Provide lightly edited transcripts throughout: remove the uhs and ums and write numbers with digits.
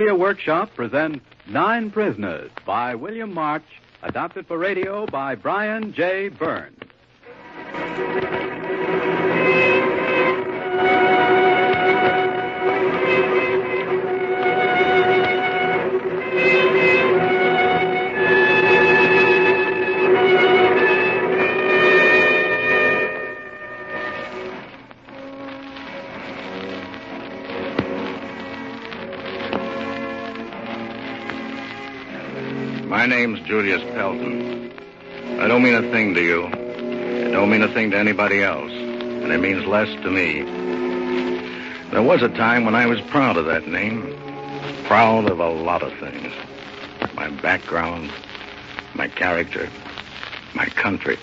Media Workshop presents Nine Prisoners by William March, adapted for radio by Brian J. Byrne. My name's Julius Pelton. I don't mean a thing to you. It don't mean a thing to anybody else. And it means less to me. There was a time when I was proud of that name. Proud of a lot of things. My background, my character, my country.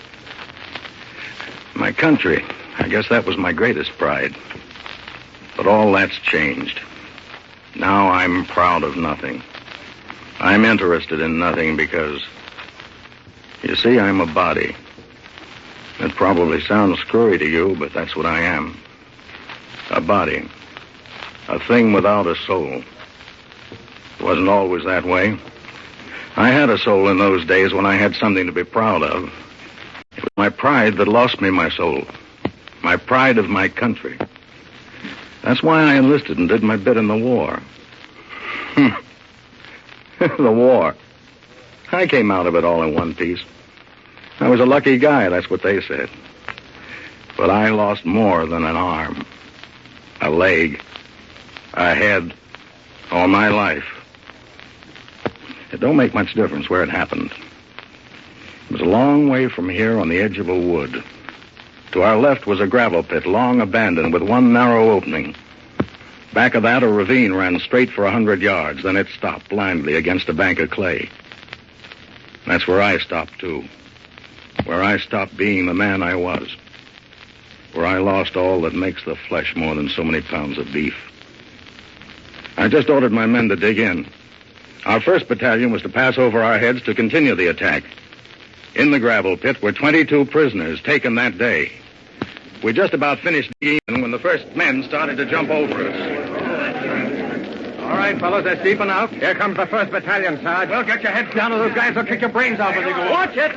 My country. I guess that was my greatest pride. But all that's changed. Now I'm proud of nothing. I'm interested in nothing because, you see, I'm a body. It probably sounds screwy to you, but that's what I am. A body. A thing without a soul. It wasn't always that way. I had a soul in those days when I had something to be proud of. It was my pride that lost me my soul. My pride of my country. That's why I enlisted and did my bit in the war. The war. I came out of it all in one piece. I was a lucky guy, that's what they said. But I lost more than an arm, a leg, a head, all my life. It don't make much difference where it happened. It was a long way from here on the edge of a wood. To our left was a gravel pit, long abandoned, with one narrow opening. Back of that, a ravine ran straight for 100 yards. Then it stopped blindly against a bank of clay. That's where I stopped, too. Where I stopped being the man I was. Where I lost all that makes the flesh more than so many pounds of beef. I just ordered my men to dig in. Our 1st battalion was to pass over our heads to continue the attack. In the gravel pit were 22 prisoners taken that day. We just about finished digging when the first men started to jump over us. All right, fellows, they're deep enough. Here comes the 1st Battalion, Sarge. Well, get your heads down or those guys will kick your brains out when they go. Watch it!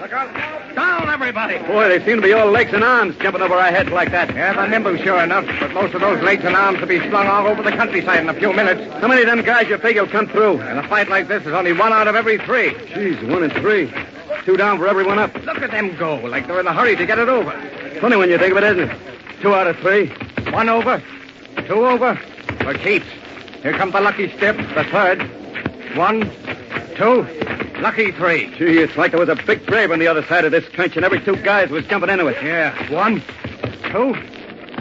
Down, everybody! Boy, they seem to be all legs and arms jumping over our heads like that. Yeah, they're nimble, sure enough, but most of those legs and arms will be slung all over the countryside in a few minutes. How many of them guys you figure will come through? In a fight like this, there's only 1 out of every 3. Jeez, 1 in 3. 2 down for everyone up. Look at them go, like they're in a hurry to get it over. Funny when you think of it, isn't it? 2 out of 3. 1 over. 2 over. For keeps. Here comes the lucky step, the 3rd. 1, 2, lucky 3. Gee, it's like there was a big grave on the other side of this trench and every 2 guys was jumping into it. Yeah, 1, 2,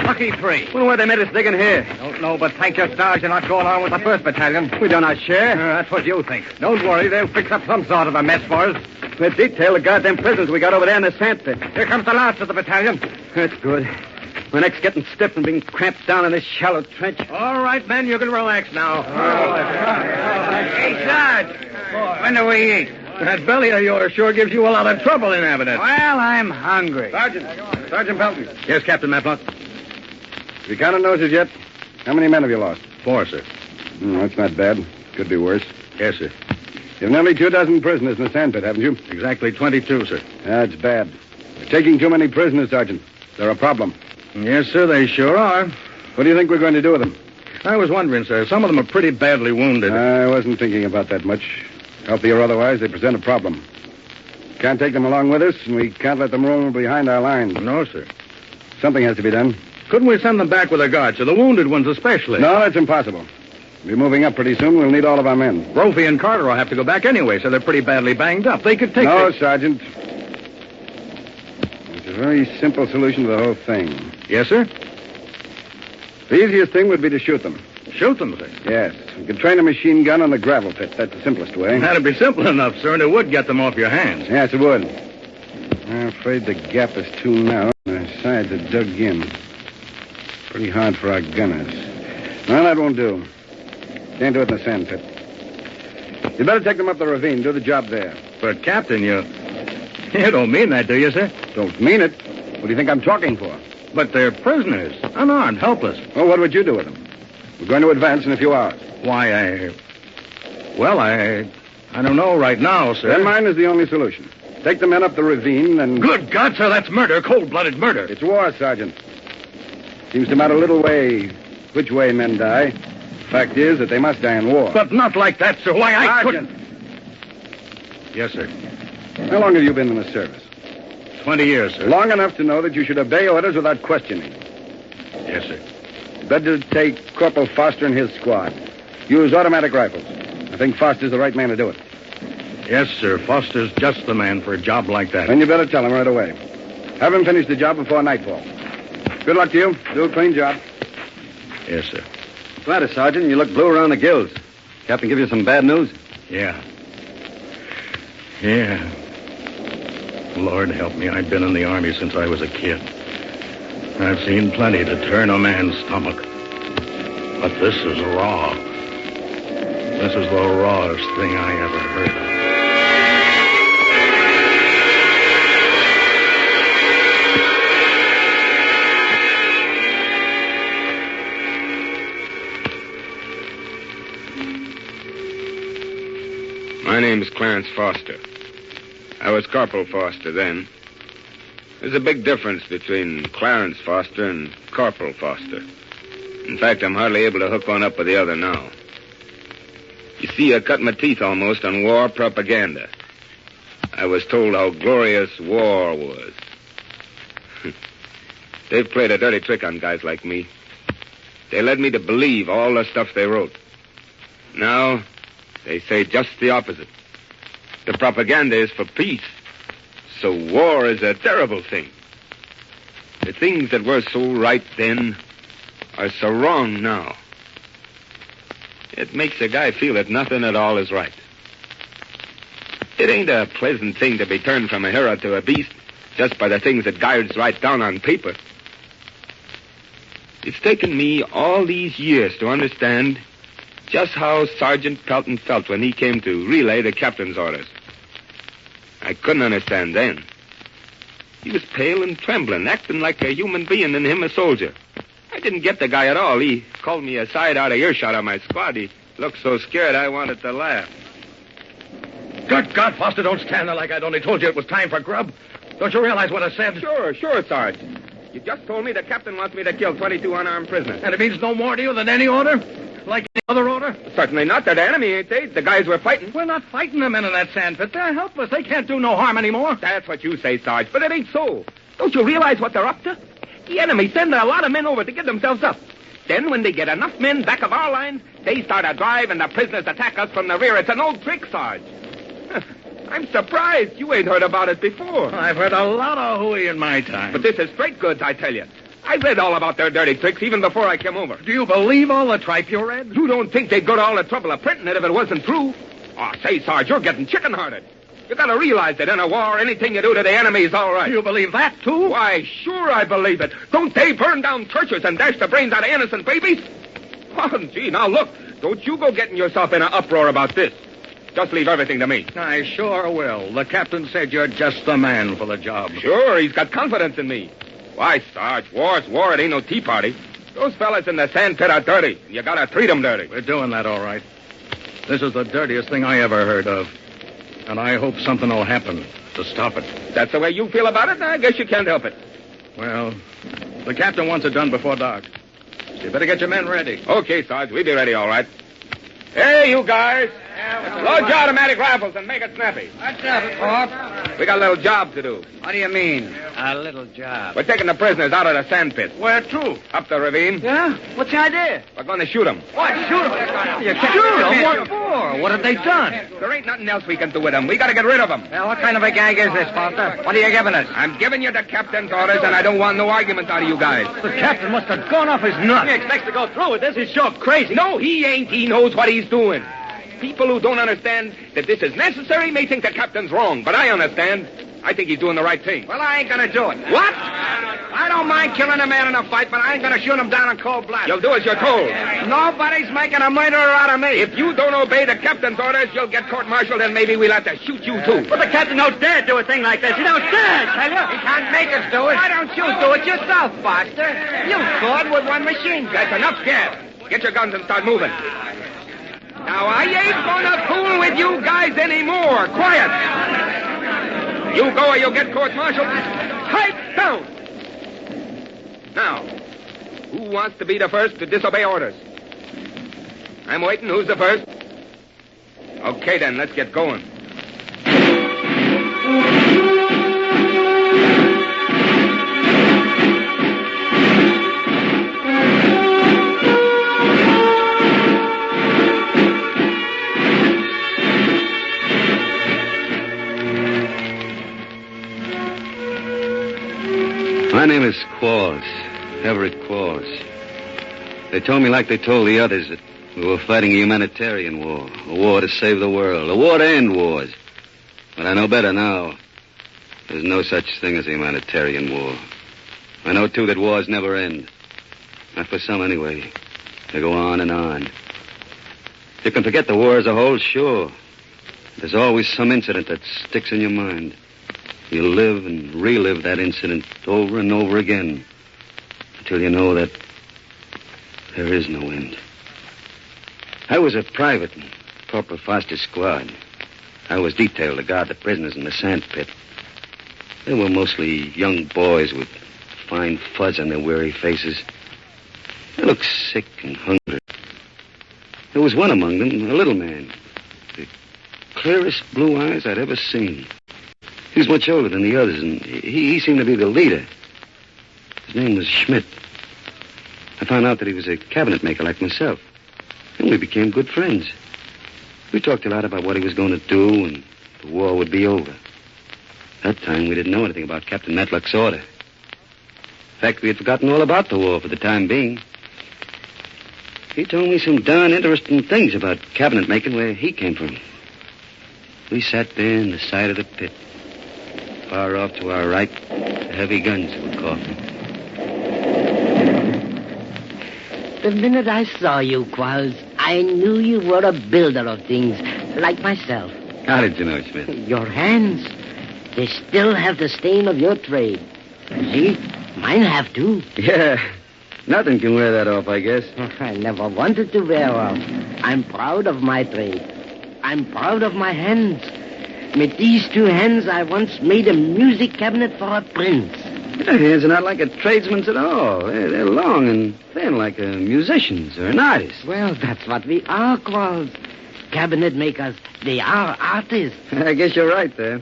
lucky 3. Wonder why they made us dig in here. Don't know, but thank your stars you're not going on with the 1st Battalion. We done our share. That's what you think. Don't worry, they'll fix up some sort of a mess for us. Let's detail the goddamn prisoners we got over there in the sand pit. Here comes the last of the battalion. That's good. My neck's getting stiff and being cramped down in this shallow trench. All right, men, you can relax now. Hey, Sarge, when do we eat? That belly of yours sure gives you a lot of trouble in having it. Well, I'm hungry. Sergeant Pelton. Yes, Captain Matlock. Have you counted noses yet? How many men have you lost? 4, sir. That's not bad. Could be worse. Yes, sir. You've nearly 24 prisoners in the sandpit, haven't you? Exactly 22, sir. That's bad. You're taking too many prisoners, Sergeant. They're a problem. Yes, sir, they sure are. What do you think we're going to do with them? I was wondering, sir. Some of them are pretty badly wounded. I wasn't thinking about that much. Healthy or otherwise, they present a problem. Can't take them along with us, and we can't let them roam behind our lines. No, sir. Something has to be done. Couldn't we send them back with a guard, sir? The wounded ones especially. No, that's impossible. We'll be moving up pretty soon. We'll need all of our men. Brophy and Carter will have to go back anyway, so they're pretty badly banged up. They could take... No, Sergeant. It's a very simple solution to the whole thing. Yes, sir? The easiest thing would be to shoot them. Shoot them, sir? Yes. We could train a machine gun on the gravel pit. That's the simplest way. That'd be simple enough, sir, and it would get them off your hands. Yes, it would. I'm afraid the gap is too narrow, and the sides are dug in. Pretty hard for our gunners. No, that won't do. Can't do it in the sand pit. You better take them up the ravine. Do the job there. But, Captain, you don't mean that, do you, sir? Don't mean it. What do you think I'm talking for? But they're prisoners, unarmed, helpless. Well, what would you do with them? We're going to advance in a few hours. Why, Well, I don't know right now, sir. Then mine is the only solution. Take the men up the ravine and... Good God, sir, that's murder, cold-blooded murder. It's war, Sergeant. Seems to matter little which way men die. Fact is that they must die in war. But not like that, sir. Why, I Sergeant. couldn't... Yes, sir. How long have you been in the service? 20 years, sir. Long enough to know that you should obey orders without questioning. Yes, sir. Better take Corporal Foster and his squad. Use automatic rifles. I think Foster's the right man to do it. Yes, sir. Foster's just the man for a job like that. Then you better tell him right away. Have him finish the job before nightfall. Good luck to you. Do a clean job. Yes, sir. What's the matter, Sergeant? You look blue around the gills. Captain give you some bad news? Yeah. Lord help me, I've been in the Army since I was a kid. I've seen plenty to turn a man's stomach. But this is raw. This is the rawest thing I ever heard of. My name's Clarence Foster. I was Corporal Foster then. There's a big difference between Clarence Foster and Corporal Foster. In fact, I'm hardly able to hook one up with the other now. You see, I cut my teeth almost on war propaganda. I was told how glorious war was. They've played a dirty trick on guys like me. They led me to believe all the stuff they wrote. Now, they say just the opposite. The propaganda is for peace. So war is a terrible thing. The things that were so right then are so wrong now. It makes a guy feel that nothing at all is right. It ain't a pleasant thing to be turned from a hero to a beast just by the things that guards write down on paper. It's taken me all these years to understand just how Sergeant Pelton felt when he came to relay the captain's orders. I couldn't understand then. He was pale and trembling, acting like a human being and him a soldier. I didn't get the guy at all. He called me aside out of earshot of my squad. He looked so scared I wanted to laugh. Good God, Foster, don't stand there like I'd only told you it was time for grub. Don't you realize what I said? Sure, Sarge. You just told me the captain wants me to kill 22 unarmed prisoners. And it means no more to you than any order? Like any other order? Certainly not. They're the enemy, ain't they? The guys we're fighting. We're not fighting the men in that sandpit. They're helpless. They can't do no harm anymore. That's what you say, Sarge, but it ain't so. Don't you realize what they're up to? The enemy send a lot of men over to get themselves up. Then when they get enough men back of our lines, they start a drive and the prisoners attack us from the rear. It's an old trick, Sarge. I'm surprised you ain't heard about it before. I've heard a lot of hooey in my time. But this is straight goods, I tell you. I read all about their dirty tricks even before I came over. Do you believe all the tripe you read? You don't think they'd go to all the trouble of printing it if it wasn't true? Oh, say, Sarge, you're getting chicken-hearted. You gotta realize that in a war, anything you do to the enemy is all right. Do you believe that, too? Why, sure I believe it. Don't they burn down churches and dash the brains out of innocent babies? Oh, gee, now look. Don't you go getting yourself in an uproar about this. Just leave everything to me. I sure will. The captain said you're just the man for the job. Sure, he's got confidence in me. Why, Sarge, war's war. It ain't no tea party. Those fellas in the sandpit are dirty. You gotta treat them dirty. We're doing that all right. This is the dirtiest thing I ever heard of. And I hope something will happen to stop it. That's the way you feel about it? I guess you can't help it. Well, the captain wants it done before dark. So you better get your men ready. Okay, Sarge. We'll be ready, all right. Hey, you guys. Load your automatic rifles and make it snappy. What's up, Corp? We got a little job to do. What do you mean, a little job? We're taking the prisoners out of the sandpit. Where to? Up the ravine. Yeah? What's the idea? We're going to shoot them. What, shoot them? You can't shoot them? What for? What have they done? There ain't nothing else we can do with them. We got to get rid of them. Well, what kind of a gang is this, Foster? What are you giving us? I'm giving you the captain's orders, and I don't want no arguments out of you guys. The captain must have gone off his nuts. He expects to go through with this. He's sure crazy. No, he ain't. He knows what he's doing. People who don't understand that this is necessary may think the captain's wrong, but I understand. I think he's doing the right thing. Well, I ain't gonna do it. What? I don't mind killing a man in a fight, but I ain't gonna shoot him down in cold blood. You'll do as you're told. Nobody's making a murderer out of me. If you don't obey the captain's orders, you'll get court-martialed, and maybe we'll have to shoot you, too. But the captain don't dare do a thing like this. He don't dare, tell you. He can't make us do it. Why don't you do it yourself, Foster? You could with one machine gun. That's enough gas. Get your guns and start moving. Now, I ain't gonna fool with you guys anymore. Quiet! You go or you'll get court-martialed. Pipe down! Now, who wants to be the first to disobey orders? I'm waiting. Who's the first? Okay, then, let's get going. My name is Qualls, Everett Qualls. They told me like they told the others that we were fighting a humanitarian war, a war to save the world, a war to end wars. But I know better now. There's no such thing as a humanitarian war. I know, too, that wars never end. Not for some, anyway. They go on and on. You can forget the war as a whole, sure. There's always some incident that sticks in your mind. You live and relive that incident over and over again until you know that there is no end. I was a private in Corporal Foster's squad. I was detailed to guard the prisoners in the sand pit. They were mostly young boys with fine fuzz on their weary faces. They looked sick and hungry. There was one among them, a little man, the clearest blue eyes I'd ever seen. He was much older than the others, and he seemed to be the leader. His name was Schmidt. I found out that he was a cabinet maker like myself, and we became good friends. We talked a lot about what he was going to do, and the war would be over. That time, we didn't know anything about Captain Matlock's order. In fact, we had forgotten all about the war for the time being. He told me some darn interesting things about cabinet making where he came from. We sat there in the side of the pit. Far off to our right, the heavy guns were coughing. The minute I saw you, Qualls, I knew you were a builder of things, like myself. How did you know, Schmidt? Your hands, they still have the stain of your trade. See, mine have too. Yeah, nothing can wear that off, I guess. I never wanted to wear off. I'm proud of my trade. I'm proud of my hands. With these two hands, I once made a music cabinet for a prince. Your hands are not like a tradesman's at all. They're long and thin, like a musician's or an artist. Well, that's what we are, Qualls. Cabinet makers, they are artists. I guess you're right there.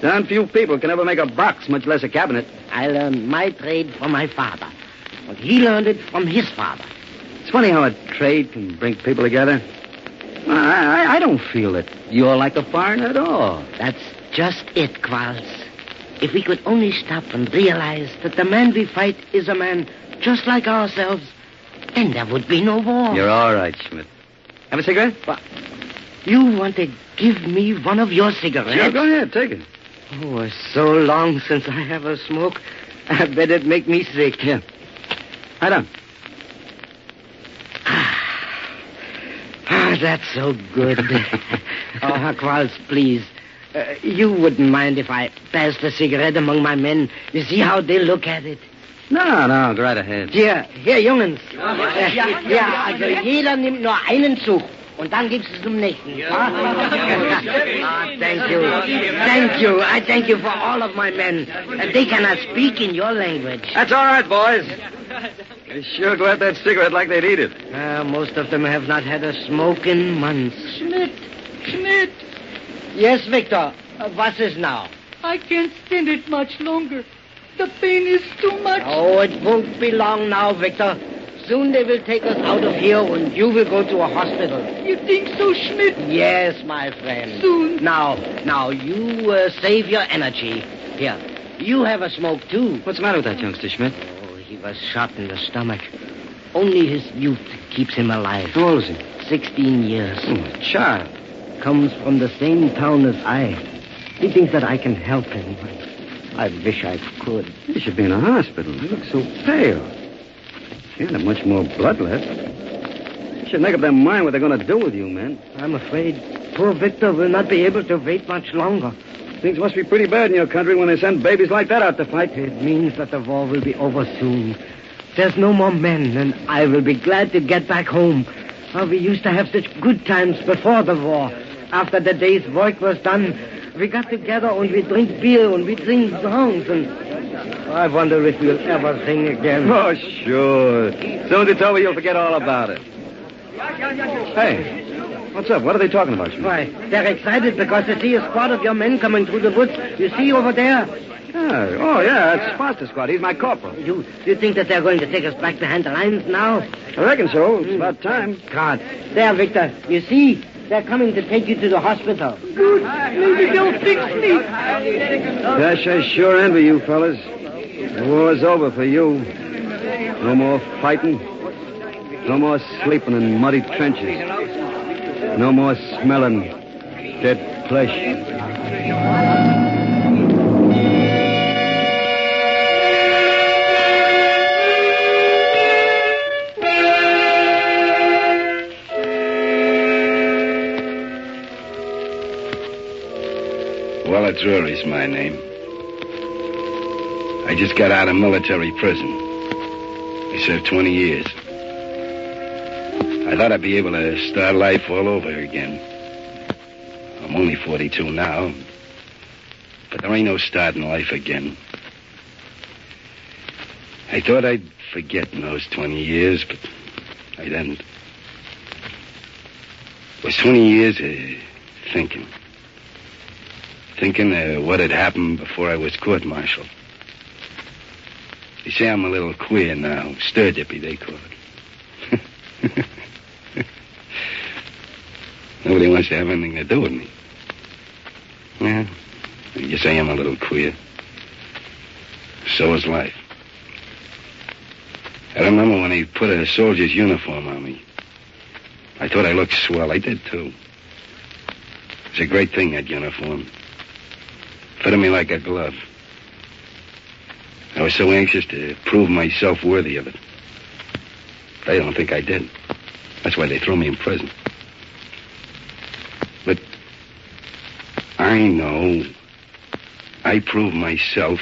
Darn few people can ever make a box, much less a cabinet. I learned my trade from my father, but he learned it from his father. It's funny how a trade can bring people together. I don't feel that you're like a foreigner at all. That's just it, Qualls. If we could only stop and realize that the man we fight is a man just like ourselves, then there would be no war. You're all right, Schmidt. Have a cigarette? But you want to give me one of your cigarettes? Sure, go ahead, take it. Oh, it's so long since I have a smoke. I bet it'd make me sick. Here. Lie down. That's so good. Oh, Qualls, please. You wouldn't mind if I passed a cigarette among my men. You see how they look at it. No, go right ahead. Hier, Jungens. Also jeder nimmt nur einen Zug. Und dann gibst es zum nächsten. Thank you. Thank you. I thank you for all of my men. They cannot speak in your language. That's all right, boys. They sure go at that cigarette like they'd eat it. Most of them have not had a smoke in months. Schmidt. Yes, Victor. What is now? I can't stand it much longer. The pain is too much. Oh, it won't be long now, Victor. Soon they will take us out of here and you will go to a hospital. You think so, Schmidt? Yes, my friend. Soon. Now, you save your energy. Here, you have a smoke, too. What's the matter with that youngster, Schmidt? Oh, he was shot in the stomach. Only his youth keeps him alive. How old is he? 16 years. Oh, a child. Comes from the same town as I. He thinks that I can help him. I wish I could. You should be in a hospital. You look so pale. You don't have much more blood left. You should make up their mind what they're going to do with you, man. I'm afraid poor Victor will not be able to wait much longer. Things must be pretty bad in your country when they send babies like that out to fight. It means that the war will be over soon. There's no more men, and I will be glad to get back home. Oh, we used to have such good times before the war. After the day's work was done, we got together and we drink beer and we sing songs and... I wonder if we'll ever sing again. Oh, sure. Soon as it's over, you'll forget all about it. Hey, what's up? What are they talking about? Why, they're excited because they see a squad of your men coming through the woods. You see over there? Yeah, that's Foster Squad. He's my corporal. You think that they're going to take us back to hand the lines now? I reckon so. It's about time. God. There, Victor. You see? They're coming to take you to the hospital. Good. Maybe they'll fix me. Gosh, I sure envy you, fellas. The war's over for you. No more fighting. No more sleeping in muddy trenches. No more smelling dead flesh. Waller Drury's my name. I just got out of military prison. I served 20 years. I thought I'd be able to start life all over again. I'm only 42 now, but there ain't no starting life again. I thought I'd forget in those 20 years, but I didn't. It was 20 years of thinking. Thinking of what had happened before I was court-martialed. They say I'm a little queer now. Stir-dippy, they call it. Nobody wants to have anything to do with me. Yeah, you say I'm a little queer. So is life. I remember when they put a soldier's uniform on me. I thought I looked swell. I did, too. It's a great thing, that uniform. Fitted me like a glove. I was so anxious to prove myself worthy of it. They don't think I did. That's why they threw me in prison. But I know I proved myself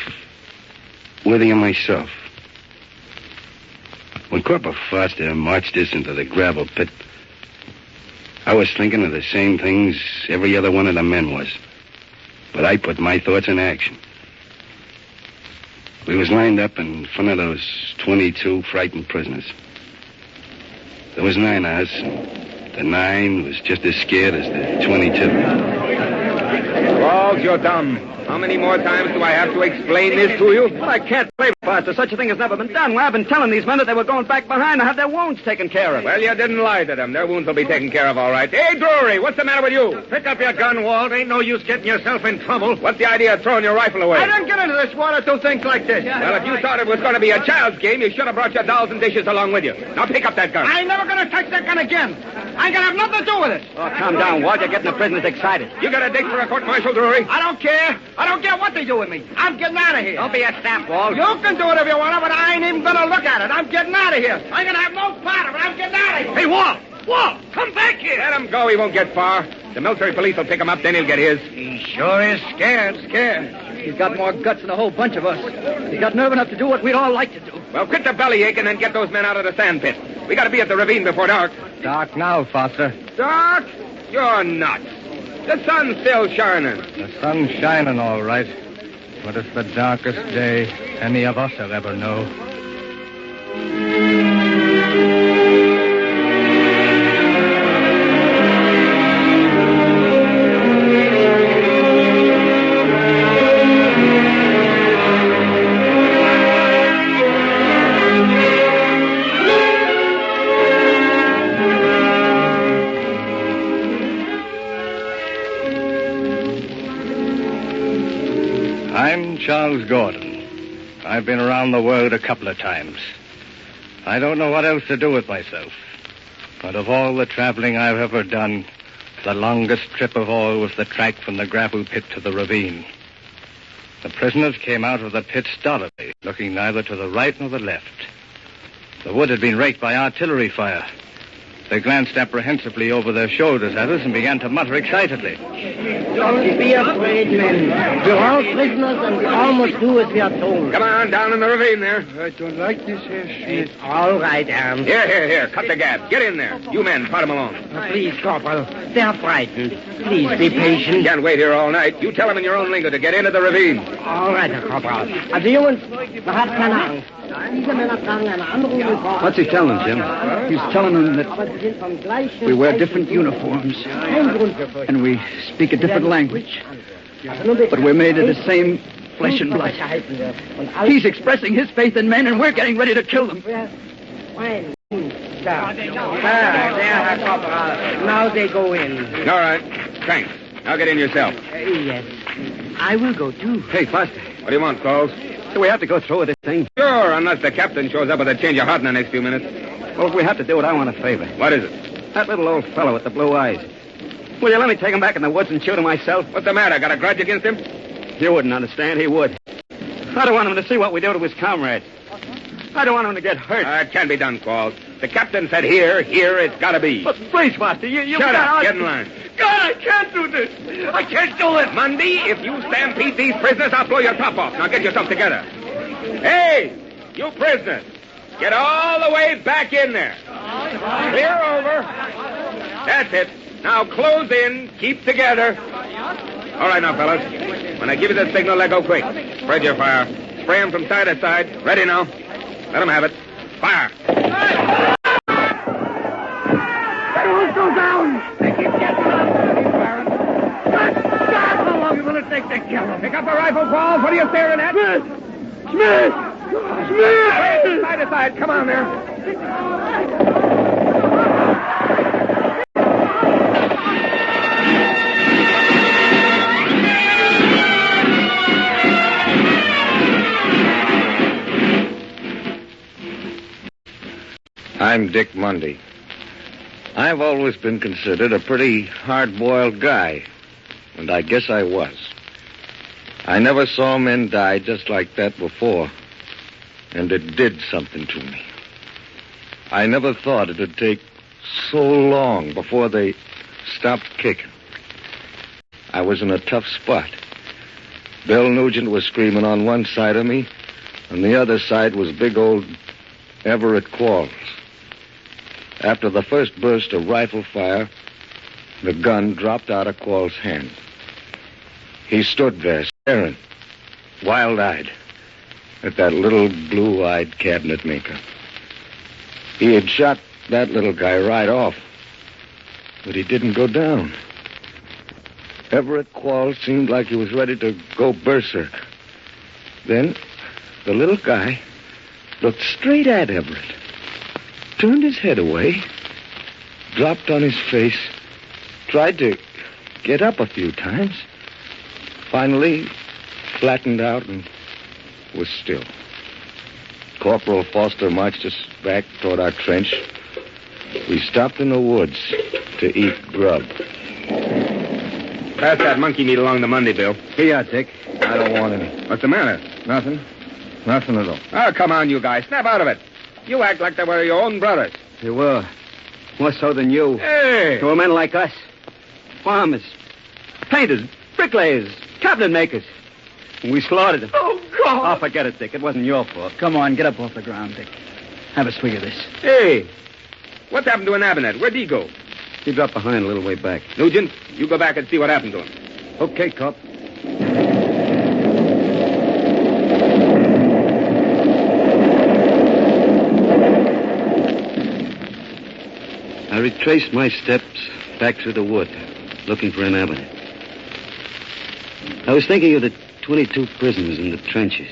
worthy of myself. When Corporal Foster marched us into the gravel pit, I was thinking of the same things every other one of the men was. But I put my thoughts in action. We was lined up in front of those 22 frightened prisoners. There was 9 of us. The 9 was just as scared as the 22. Rawls, you're dumb. How many more times do I have to explain this to you? But I can't play, Foster. Such a thing has never been done. Well, I've been telling these men that they were going back behind to have their wounds taken care of. Well, you didn't lie to them. Their wounds will be taken care of all right. Hey, Drury, what's the matter with you? Pick up your gun, Walt. Ain't no use getting yourself in trouble. What's the idea of throwing your rifle away? I didn't get into this war to do things like this. Well, if you thought it was going to be a child's game, you should have brought your dolls and dishes along with you. Now pick up that gun. I ain't never going to touch that gun again. I ain't going to have nothing to do with it. Oh, calm down, Walt. You're getting the prisoners excited. You got a date for a court-martial, Drury? I don't care. I don't care what they do with me. I'm getting out of here. Don't be a stamp, Walt. You can do it if you want to, but I ain't even going to look at it. I'm getting out of here. I ain't going to have no part of it. I'm getting out of here. Hey, Walt! Walt, come back here. Let him go. He won't get far. The military police will pick him up, then he'll get his. He sure is scared. He's got more guts than a whole bunch of us. He's got nerve enough to do what we'd all like to do. Well, quit the bellyache and then get those men out of the sand pit. We got to be at the ravine before dark. Dark now, Foster. Dark? You're nuts. The sun's still shining. The sun's shining, all right. But it's the darkest day any of us have ever known. I'm Charles Gordon. I've been around the world a couple of times. I don't know what else to do with myself. But of all the traveling I've ever done, the longest trip of all was the track from the gravel pit to the ravine. The prisoners came out of the pit stolidly, looking neither to the right nor the left. The wood had been raked by artillery fire. They glanced apprehensively over their shoulders at us and began to mutter excitedly. Don't be afraid, men. We're all prisoners and we all must do as we are told. Come on, down in the ravine there. I don't like this, Herr Schmidt. All right, Ernst. Here. Cut the gap. Get in there. You men, part them along. Please, Corporal. They're frightened. Please be patient. Can't wait here all night. You tell them in your own lingo to get into the ravine. All right, Herr Corporal. Also, Jungs, man hat keine Angst. Diese Männer tragen eine andere Uniform. What's he telling them, Jim? He's telling them that Aber sie sind vom gleichen we wear different uniforms Kein Grund für Furcht. and we speak a different language, Also nun bitte. but we're made of the same flesh and blood. Halten wir. Und alles He's expressing his faith in men, and we're getting ready to kill them. Fine. There, Herr Corporal. Now they go in. All right. Thanks. Now get in yourself. Yes. I will go too. Hey, Foster, What do you want, Coles? do we have to go through with this thing? Sure, unless the captain shows up with a change of heart in the next few minutes. Well, if we have to do it, I want a favor. What is it? That little old fellow with the blue eyes. Will you let me take him back in the woods and shoot him myself? What's the matter? Got a grudge against him? You wouldn't understand. He would. I don't want him to see what we do to his comrades. I don't want him to get hurt. It can't be done, Qualls. The captain said here, it's got to be. But please, Foster, you Shut up. Get in line. God, I can't do this. I can't do it. Monday, if you stampede these prisoners, I'll blow your top off. Now get yourself together. Hey, you prisoners, get all the way back in there. Clear over. That's it. Now close in. Keep together. All right, now, fellas. When I give you the signal, let go quick. Spread your fire. Spray them from side to side. Ready now. Let them have it. Fire. They won't go down. They keep getting up. God, how long will it take to kill them? Pick up the rifle, Qualls. What are you staring at? Smith! Side to side. Come on there. I'm Dick Mundy. I've always been considered a pretty hard-boiled guy, and I guess I was. I never saw men die just like that before, and it did something to me. I never thought it'd take so long before they stopped kicking. I was in a tough spot. Bill Nugent was screaming on one side of me, and the other side was big old Everett Qualls. After the first burst of rifle fire, the gun dropped out of Qualls' hand. He stood there, staring, wild-eyed, at that little blue-eyed cabinet maker. He had shot that little guy right off, but he didn't go down. Everett Qualls seemed like he was ready to go berserk. Then the little guy looked straight at Everett, turned his head away, dropped on his face, tried to get up a few times, finally flattened out and was still. Corporal Foster marched us back toward our trench. We stopped in the woods to eat grub. Pass that monkey meat along to Monday, Bill. Here you are, Dick. I don't want any. What's the matter? Nothing. Nothing at all. Oh, come on, you guys. Snap out of it. You act like they were your own brothers. They were. More so than you. Hey! They were men like us. Farmers, painters, bricklayers, cabinet makers. And we slaughtered them. Oh, God! Oh, forget it, Dick. It wasn't your fault. Come on, get up off the ground, Dick. Have a swig of this. Hey! What's happened to an Abinet? Where'd he go? He dropped behind a little way back. Nugent, you go back and see what happened to him. Okay, Cop. I retraced my steps back through the wood, looking for an Abinet. I was thinking of the 22 prisoners in the trenches.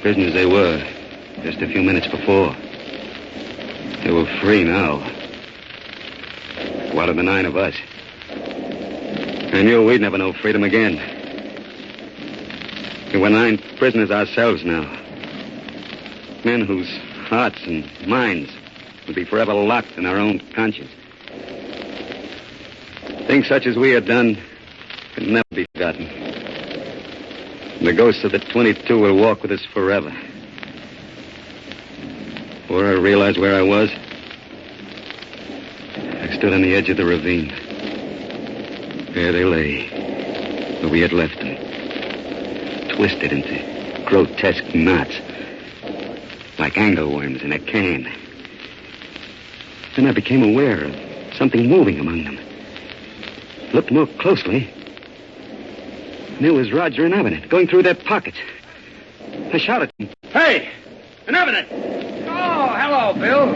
Prisoners they were just a few minutes before. They were free now. What of the 9 of us? I knew we'd never know freedom again. We were 9 prisoners ourselves now. Men whose hearts and minds would be forever locked in our own conscience. Things such as we had done can never be forgotten. The ghosts of the 22 will walk with us forever. Before I realized where I was, stood on the edge of the ravine. There they lay, where we had left them, twisted into grotesque knots, like angleworms in a can. Then I became aware of something moving among them. Looked more closely, and it was Roger and Avenant going through their pockets. I shouted, "Hey, an Avenant!" Oh, hello, Bill.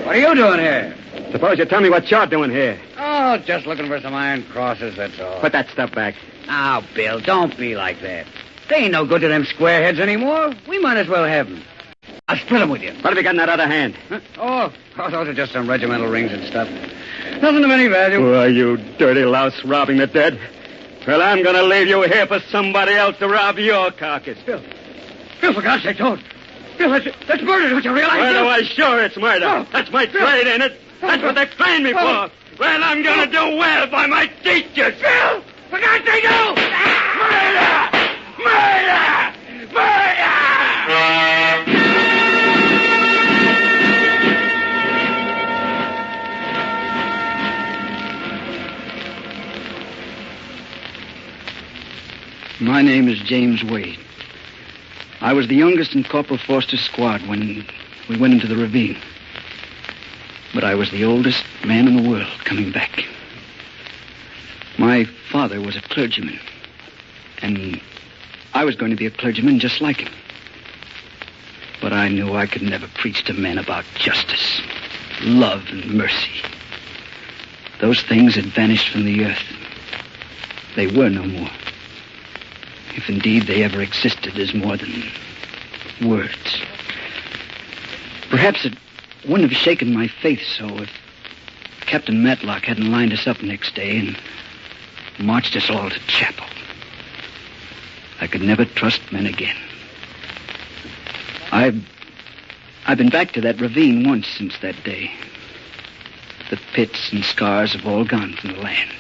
What are you doing here? Suppose you tell me what you're doing here. Oh, just looking for some iron crosses, that's all. Put that stuff back. Now, Bill, don't be like that. They ain't no good to them squareheads anymore. We might as well have them. I'll split them with you. What have you got in that other hand? Huh? Oh, those are just some regimental rings and stuff. Nothing of any value. Why, you dirty louse robbing the dead. Well, I'm going to leave you here for somebody else to rob your carcass. Bill, for God's sake, don't. Bill, that's murder, don't you realize? Well, why, sure, it's murder. Oh, that's my trade, ain't it? That's what they trained me for. Well, I'm going to do well by my teachers. Bill, for God's sake, no! Murder! Murder! Murder! My name is James Wade. I was the youngest in Corporal Foster's squad when we went into the ravine. But I was the oldest man in the world coming back. My father was a clergyman, and I was going to be a clergyman just like him. But I knew I could never preach to men about justice, love, and mercy. Those things had vanished from the earth. They were no more. If indeed they ever existed as more than words. Perhaps it wouldn't have shaken my faith so if Captain Matlock hadn't lined us up next day and marched us all to chapel. I could never trust men again. I've been back to that ravine once since that day. The pits and scars have all gone from the land.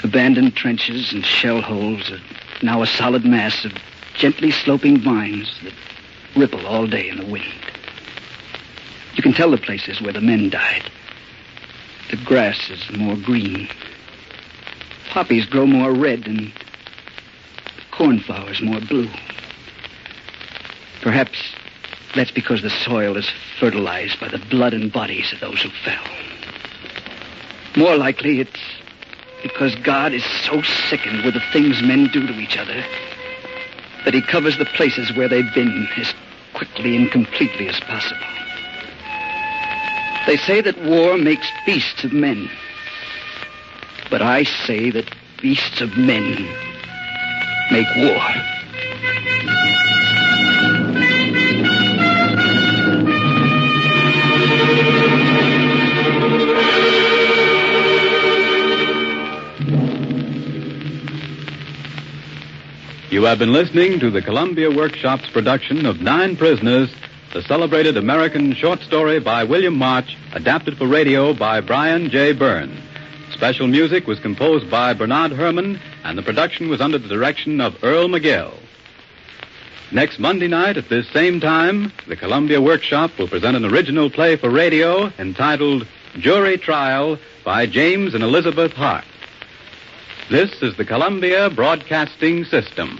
Abandoned trenches and shell holes are now a solid mass of gently sloping vines that ripple all day in the wind. You can tell the places where the men died. The grass is more green. Poppies grow more red and the cornflowers more blue. Perhaps that's because the soil is fertilized by the blood and bodies of those who fell. More likely it's because God is so sickened with the things men do to each other that he covers the places where they've been as quickly and completely as possible. They say that war makes beasts of men. But I say that beasts of men make war. You have been listening to the Columbia Workshop's production of Nine Prisoners, the celebrated American short story by William March, adapted for radio by Brian J. Byrne. Special music was composed by Bernard Herrmann, and the production was under the direction of Earl McGill. Next Monday night at this same time, the Columbia Workshop will present an original play for radio entitled Jury Trial by James and Elizabeth Hart. This is the Columbia Broadcasting System.